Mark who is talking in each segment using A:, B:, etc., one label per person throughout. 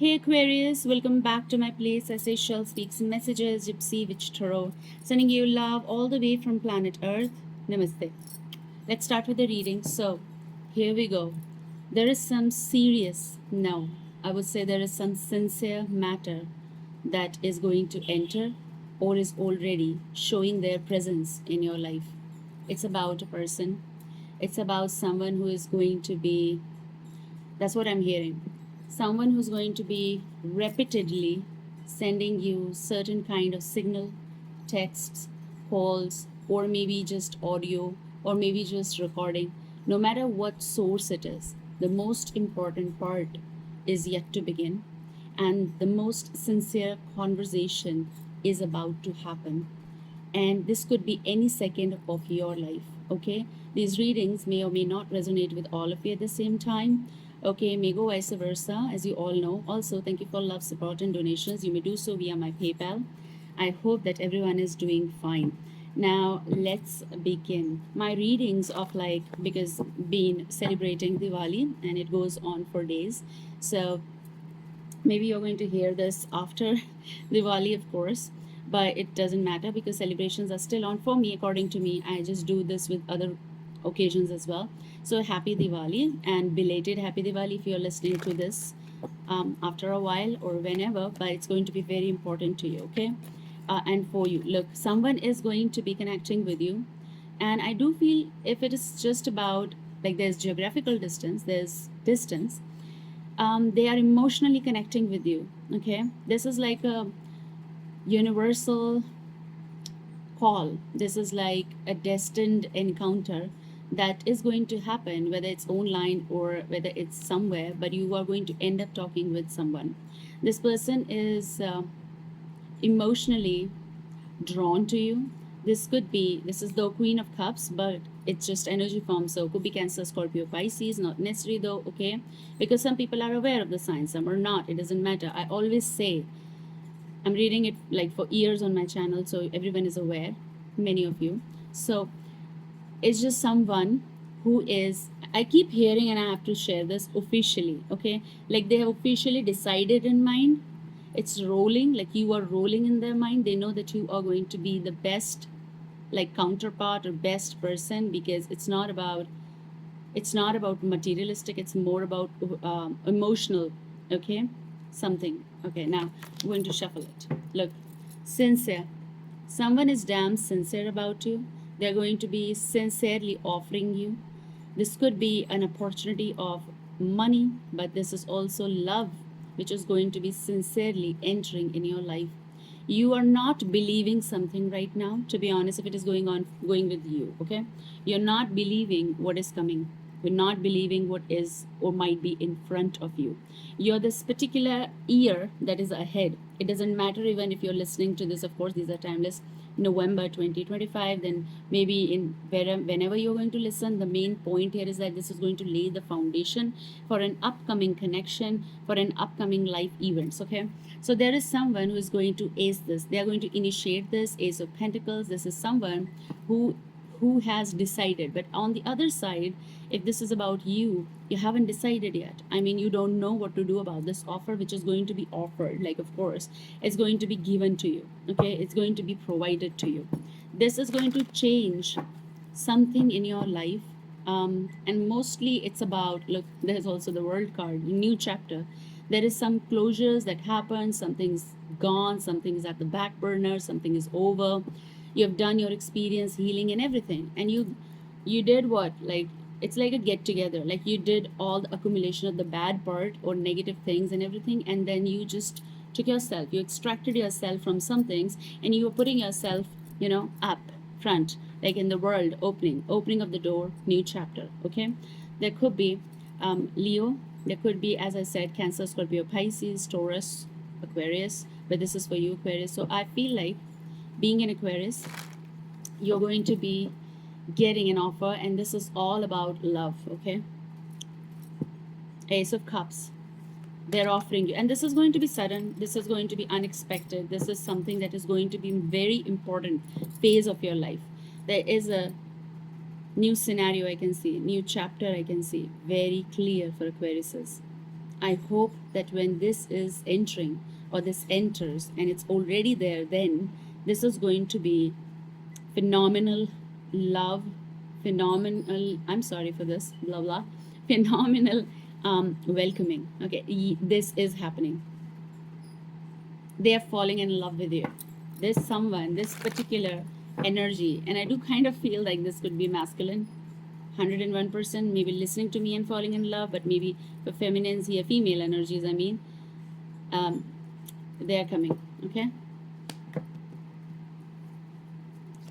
A: Hey Aquarius, welcome back to my place. I say Shell speaks in messages, Gypsy Witch Tarot, sending you love all the way from planet Earth. Namaste. Let's start with the reading. So, here we go. There is some serious, no, I would say there is some sincere matter that is going to enter or is already showing their presence in your life. It's about a person, it's about someone who is going to be, that's what I'm hearing. Someone who's going to be repeatedly sending you certain kind of signal, texts, calls, or maybe just audio, or maybe just recording. No matter what source it is, the most important part is yet to begin, and the most sincere conversation is about to happen. And this could be any second of your life. Okay, these readings may or may not resonate with all of you at the same time. Okay, may go vice versa, as you all know. Also, thank you for love, support, and donations. You may do so via my PayPal. I hope that everyone is doing fine. Now, let's begin. My readings of like, because been celebrating Diwali and it goes on for days. So maybe you're going to hear this after Diwali, of course, but it doesn't matter because celebrations are still on for me. According to me, I just do this with other occasions as well. So happy Diwali and belated happy Diwali if you're listening to this after a while or whenever, but it's going to be very important to you, okay? And for you, look, someone is going to be connecting with you, and I do feel if it is just about like there's geographical distance, there's distance, they are emotionally connecting with you. Okay, this is like a universal call. This is like a destined encounter that is going to happen, whether it's online or whether it's somewhere, but you are going to end up talking with someone. This person is emotionally drawn to you. This is the Queen of Cups, but it's just energy form. So could be Cancer, Scorpio, Pisces, not necessary though, okay? Because some people are aware of the signs, some are not. It doesn't matter. I always say, I'm reading it like for years on my channel, so everyone is aware, many of you. So it's just someone who is, I keep hearing and I have to share this officially, okay? Like they have officially decided in mind, it's rolling, like you are rolling in their mind. They know that you are going to be the best like counterpart or best person, because it's not about materialistic, it's more about emotional, okay? Something. Okay, now I'm going to shuffle it. Look, sincere. Someone is damn sincere about you. They're going to be sincerely offering you. This could be an opportunity of money, but this is also love, which is going to be sincerely entering in your life. You are not believing something right now, to be honest, if it is going with you, okay? You're not believing what is coming. You're not believing what is or might be in front of you. You're this particular year that is ahead. It doesn't matter even if you're listening to this, of course, these are timeless. November 2025, then maybe whenever you're going to listen, the main point here is that this is going to lay the foundation for an upcoming connection, for an upcoming life events, okay? So there is someone who is going to ace this. They are going to initiate this. Ace of Pentacles. This is someone who has decided. But on the other side, if this is about you, you haven't decided yet. I mean, you don't know what to do about this offer which is going to be offered. Like, of course, it's going to be given to you. Okay, it's going to be provided to you. This is going to change something in your life. And mostly it's about, look, there's also the World card, new chapter. There is some closures that happen, something's gone, something's at the back burner, something is over. You have done your experience, healing, and everything, and you did what, like, it's like a get together, like you did all the accumulation of the bad part or negative things and everything, and then you just took yourself, you extracted yourself from some things, and you were putting yourself, up front, like in the world, opening of the door, new chapter, okay? There could be Leo, there could be, as I said, Cancer, Scorpio, Pisces, Taurus, Aquarius, but this is for you, Aquarius. So I feel like being an Aquarius, you're going to be getting an offer, and this is all about love, okay? Ace of Cups. They're offering you, and this is going to be sudden, this is going to be unexpected, this is something that is going to be very important phase of your life. There is a new scenario I can see, new chapter I can see, very clear for Aquariuses. I hope that when this is entering or this enters and it's already there, then this is going to be phenomenal love, phenomenal, I'm sorry for this, blah, blah, phenomenal welcoming. Okay, this is happening. They are falling in love with you. There's someone, this particular energy, and I do kind of feel like this could be masculine, 101%, maybe listening to me and falling in love, but maybe for feminines here, female energies, I mean, um, they are coming, okay?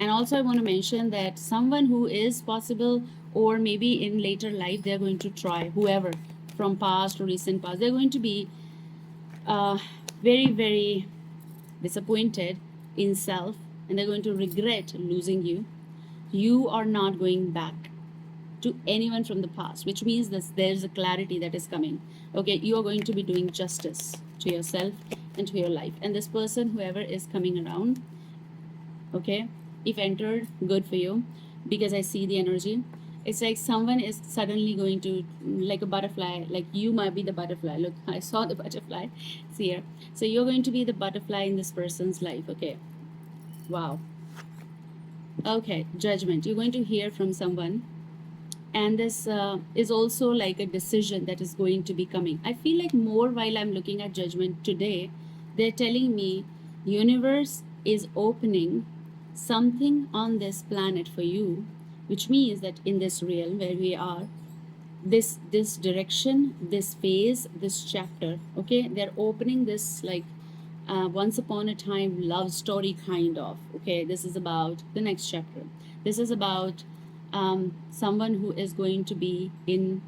A: And also I want to mention that someone who is possible or maybe in later life, they're going to try, whoever from past or recent past, they're going to be very, very disappointed in self, and they're going to regret losing you. You are not going back to anyone from the past, which means that there's a clarity that is coming. Okay, you are going to be doing justice to yourself and to your life. And this person, whoever is coming around, okay, if entered, good for you, because I see the energy. It's like someone is suddenly going to, like a butterfly, like you might be the butterfly. Look, I saw the butterfly. See here. So you're going to be the butterfly in this person's life. Okay. Wow. Okay. Judgment. You're going to hear from someone. And this is also like a decision that is going to be coming. I feel like more while I'm looking at judgment today, they're telling me universe is opening something on this planet for you, which means that in this realm where we are, this direction, this phase, this chapter, okay, they're opening this like once upon a time love story kind of, okay, this is about the next chapter. This is about someone who is going to be in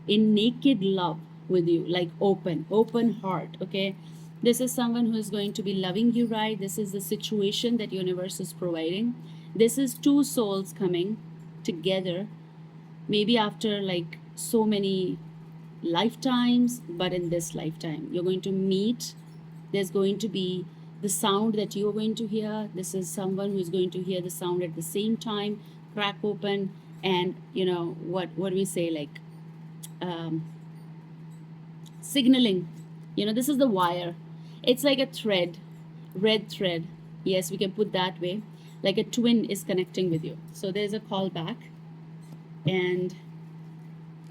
A: naked love with you, like open heart, okay. This is someone who is going to be loving you right. This is the situation that universe is providing. This is two souls coming together, maybe after like so many lifetimes, but in this lifetime you're going to meet. There's going to be the sound that you're going to hear. This is someone who's going to hear the sound at the same time, crack open, and you know what do we say, like signaling. You know, this is the wire. It's like a thread, red thread. Yes, we can put that way. Like a twin is connecting with you. So there's a call back. And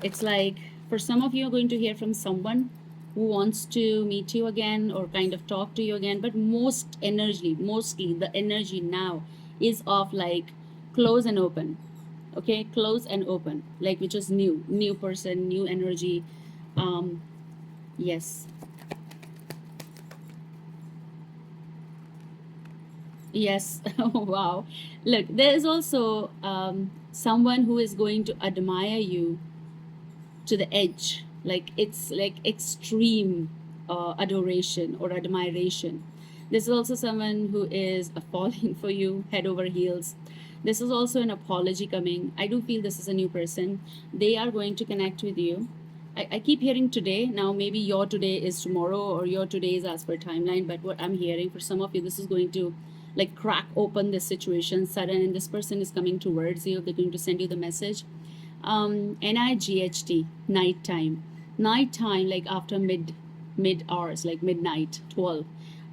A: it's like for some of you are going to hear from someone who wants to meet you again or kind of talk to you again. But mostly the energy now is of like close and open. Okay, close and open, like which is new person, new energy. Yes. Yes. Wow. Look, there is also someone who is going to admire you to the edge. Like it's like extreme adoration or admiration. This is also someone who is falling for you head over heels. This is also an apology coming. I do feel this is a new person. They are going to connect with you. I keep hearing today. Now, maybe your today is tomorrow or your today is as per timeline. But what I'm hearing for some of you, this is going to like crack open this situation sudden, and this person is coming towards you. They're going to send you the message. NIGHT, nighttime. Nighttime, like after mid hours, like midnight, 12,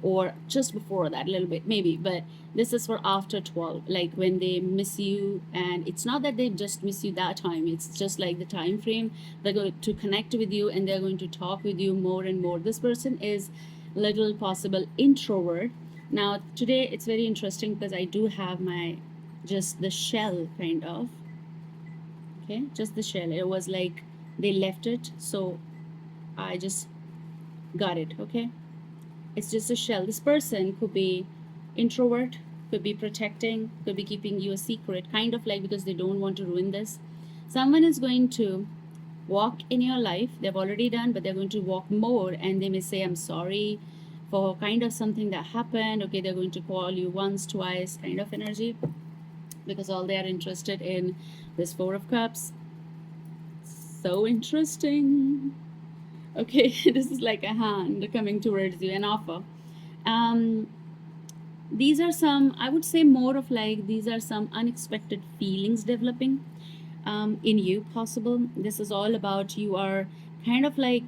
A: or just before that, a little bit, maybe. But this is for after 12, like when they miss you. And it's not that they just miss you that time, it's just like the time frame. They're going to connect with you and they're going to talk with you more and more. This person is little possible introvert. Now, today it's very interesting because I do have my just the shell kind of. Okay, just the shell. It was like they left it, so I just got it. Okay, it's just a shell. This person could be introvert, could be protecting, could be keeping you a secret, kind of like because they don't want to ruin this. Someone is going to walk in your life. They've already done, but they're going to walk more, and they may say, I'm sorry for kind of something that happened. Okay, they're going to call you once, twice, kind of energy, because all they are interested in this Four of Cups. So interesting. Okay, this is like a hand coming towards you, an offer. These are some, I would say more of like, these are some unexpected feelings developing in you, possible. This is all about you are kind of like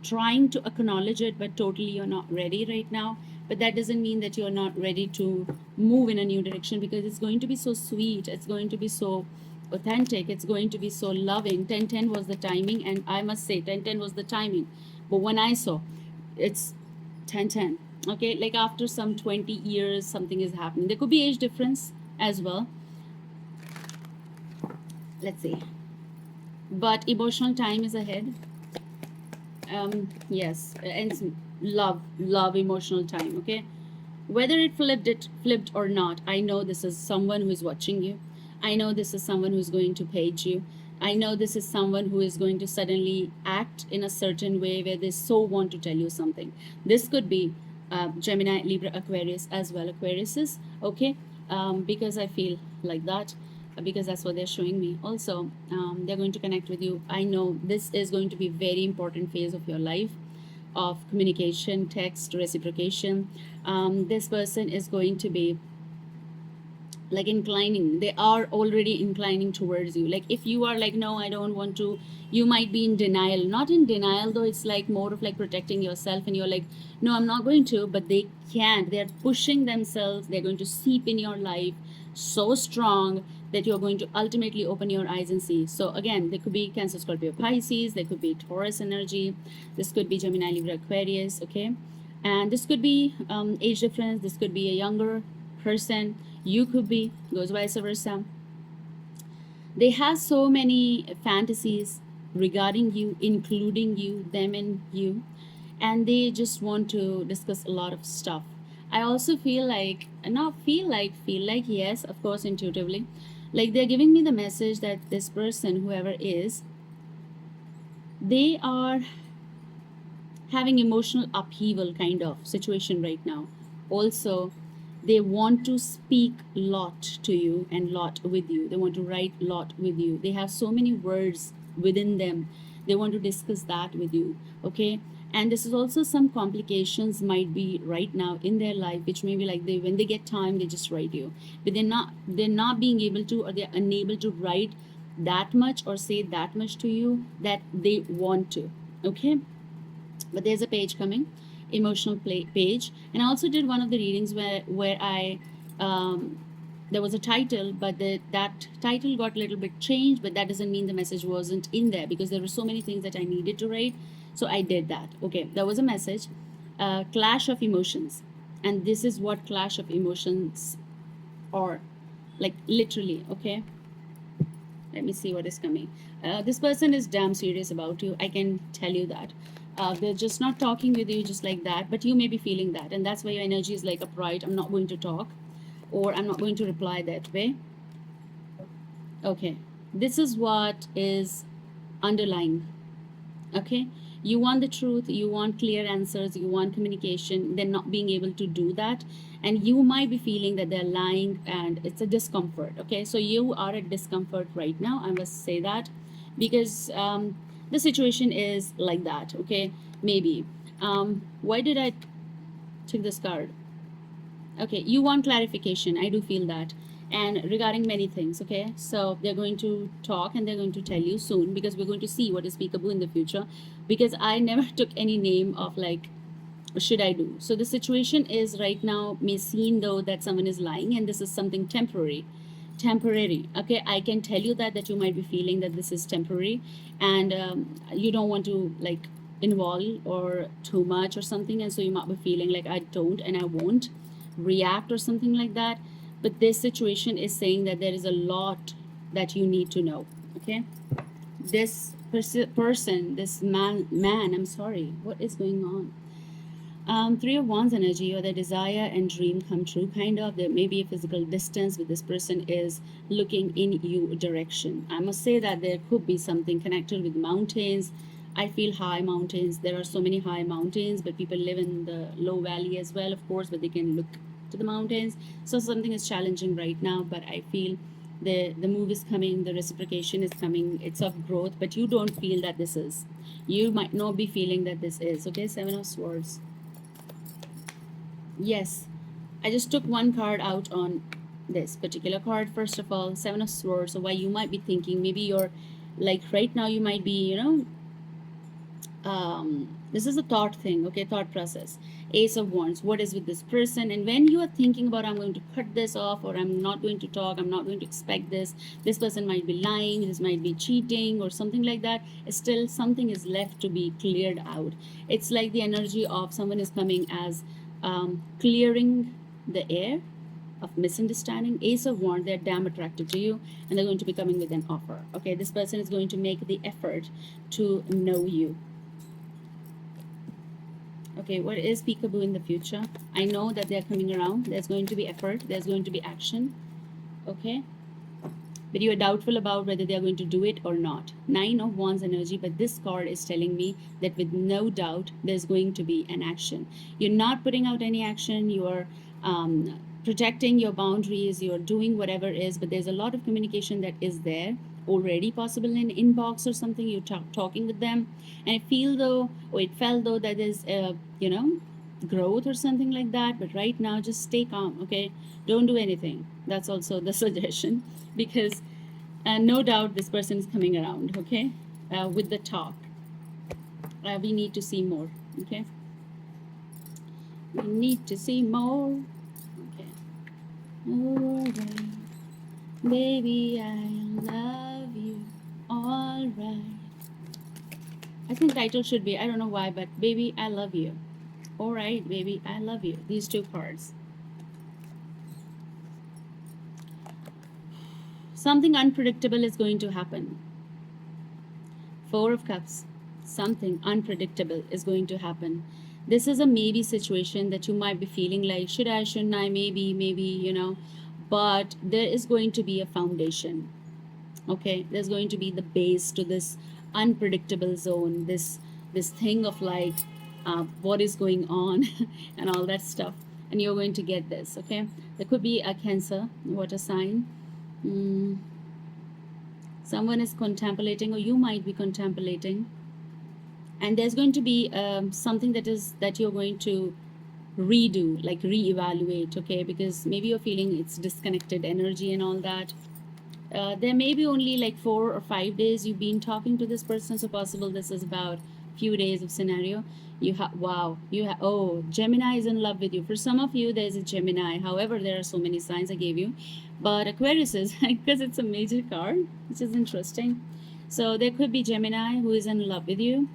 A: trying to acknowledge it, but totally you're not ready right now. But that doesn't mean that you're not ready to move in a new direction, because it's going to be so sweet, it's going to be so authentic, it's going to be so loving. 1010 was the timing, and I must say 1010 was the timing. But when I saw it's 1010, okay, like after some 20 years something is happening. There could be age difference as well. Let's see. But emotional time is ahead. Yes, and love emotional time. Okay, whether it flipped or not, I know this is someone who is watching you. I know this is someone who's going to page you. I know this is someone who is going to suddenly act in a certain way where they so want to tell you something. This could be Gemini, Libra, Aquarius as well. Aquariuses, okay, because I feel like that, because that's what they're showing me. Also, they're going to connect with you. I know this is going to be a very important phase of your life, of communication, text, reciprocation. This person is going to be like inclining, they are already inclining towards you. Like if you are like, no, I don't want to, you might be in denial. Not in denial though, it's like more of like protecting yourself, and you're like, no, I'm not going to. But they can't, they're pushing themselves, they're going to seep in your life so strong that you're going to ultimately open your eyes and see. So again, there could be Cancer, Scorpio, Pisces, there could be Taurus energy, this could be Gemini, Libra, Aquarius, okay. And this could be age difference, this could be a younger person, you could be, goes vice versa. They have so many fantasies regarding you, including you, them and you, and they just want to discuss a lot of stuff. I also feel like, not feel like, yes, of course, intuitively, like they're giving me the message that this person, whoever is, they are having emotional upheaval kind of situation right now. Also, they want to speak lot to you and lot with you. They want to write lot with you. They have so many words within them. They want to discuss that with you, okay. And this is also some complications might be right now in their life, which may be like they, when they get time, they just write you, but they're not being able to, or they're unable to write that much or say that much to you that they want to, okay. But there's a page coming, emotional page. And I also did one of the readings where I there was a title, but that title got a little bit changed, but that doesn't mean the message wasn't in there, because there were so many things that I needed to write, so I did that. Okay, there was a message, clash of emotions, and this is what clash of emotions are, like literally, okay. Let me see what is coming. This person is damn serious about you, I can tell you that. They're just not talking with you just like that, but you may be feeling that, and that's why your energy is like upright. I'm not going to talk, or I'm not going to reply that way. Okay, this is what is underlying, okay. You want the truth, you want clear answers, you want communication. They're not being able to do that, and you might be feeling that they're lying, and it's a discomfort, okay. So you are at discomfort right now, I must say that, because the situation is like that, okay. Maybe why did I take this card? Okay, you want clarification, I do feel that, and regarding many things, okay. So they're going to talk, and they're going to tell you soon, because we're going to see what is speakable in the future, because I never took any name of like, should I do. So the situation is right now may seem though that someone is lying, and this is something temporary, okay. I can tell you that you might be feeling that this is temporary, and you don't want to like involve or too much or something, and so you might be feeling like, I don't and I won't react or something like that. But this situation is saying that there is a lot that you need to know, okay. This person, this man, I'm sorry, what is going on? Three of Wands energy, or the desire and dream come true, kind of. There may be a physical distance, but this person is looking in you direction. I must say that there could be something connected with mountains. I feel high mountains. There are so many high mountains, but people live in the low valley as well, of course, but they can look to the mountains. So something is challenging right now, but I feel the move is coming, the reciprocation is coming, it's of growth, but you don't feel that this is. You might not be feeling that this is, okay. Seven of Swords. Yes, I just took one card out on this particular card. First of all, Seven of Swords. So why you might be thinking, maybe you're like right now, you might be, this is a thought thing, okay, thought process. Ace of Wands, what is with this person? And when you are thinking about, I'm going to cut this off, or I'm not going to talk, I'm not going to expect this person might be lying, this might be cheating or something like that, still something is left to be cleared out. It's like the energy of someone is coming as clearing the air of misunderstanding. Ace of Wands, they're damn attractive to you, and they're going to be coming with an offer. Okay, this person is going to make the effort to know you. Okay, what is peekaboo in the future? I know that they're coming around. There's going to be effort. There's going to be action. Okay, but you are doubtful about whether they are going to do it or not. Nine of Wands energy, but this card is telling me that with no doubt, there's going to be an action. You're not putting out any action. You are protecting your boundaries. You're doing whatever is, but there's a lot of communication that is there already, possible in inbox or something. You're talking with them, and I feel though, or it felt though, that there's growth or something like that. But right now, just stay calm. Okay, don't do anything. That's also the suggestion, because no doubt this person is coming around. Okay, with the talk, we need to see more. Okay, we need to see more. Okay, all right, baby, I love you. All right. I think title should be, I don't know why, but baby, I love you. All right, baby, I love you. These two cards. Something unpredictable is going to happen. Four of Cups. Something unpredictable is going to happen. This is a maybe situation that you might be feeling like, should I, shouldn't I, maybe, but there is going to be a foundation. Okay, there's going to be the base to this unpredictable zone, this thing of like what is going on and all that stuff, and you're going to get this. Okay, there could be a Cancer, water sign. Someone is contemplating, or you might be contemplating, and there's going to be something that you're going to redo, like reevaluate. Okay, because maybe you're feeling it's disconnected energy and all that. There may be only like 4 or 5 days you've been talking to this person, so possible this is about few days of scenario. Gemini is in love with you. For some of you, there's a Gemini. However, there are so many signs I gave you, but Aquarius is, because it's a major card, which is interesting. So there could be Gemini who is in love with you,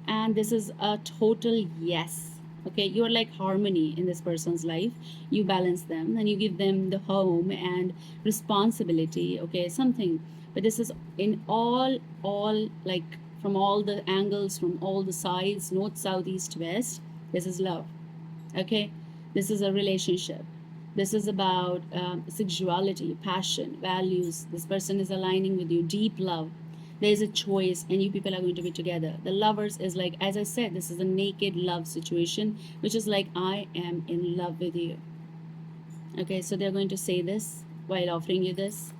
A: and this is a total yes. Okay, you're like harmony in this person's life. You balance them and you give them the home and responsibility. Okay, something, but this is in all like from all the angles, from all the sides, north, south, east, west. This is love. Okay, this is a relationship. This is about sexuality, passion, values. This person is aligning with you, deep love. There's a choice, and you people are going to be together. The Lovers is like, as I said, this is a naked love situation, which is like, I am in love with you. Okay, so they're going to say this while offering you this,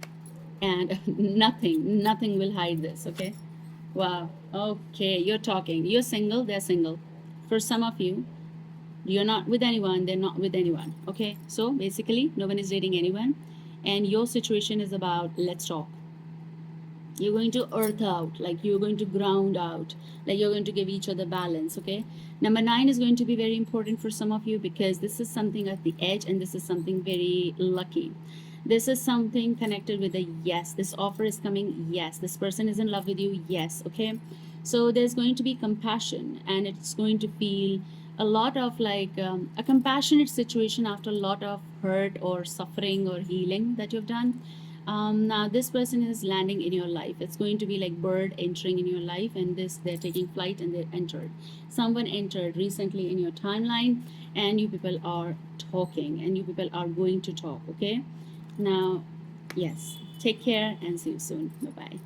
A: and nothing will hide this. Okay, wow. Okay, you're talking. You're single, they're single. For some of you, you're not with anyone, they're not with anyone. Okay, so basically, no one is dating anyone, and your situation is about, let's talk. You're going to earth out, like you're going to ground out, like you're going to give each other balance. Okay, number 9 is going to be very important for some of you, because this is something at the edge, and this is something very lucky. This is something connected with a yes. This offer is coming. Yes, this person is in love with you. Yes. Okay, so there's going to be compassion, and it's going to feel a lot of like a compassionate situation after a lot of hurt or suffering or healing that you've done. Now this person is landing in your life. It's going to be like bird entering in your life, and they're taking flight and they entered. Someone entered recently in your timeline, and you people are talking, and you people are going to talk. Okay, now yes, take care and see you soon. Bye bye.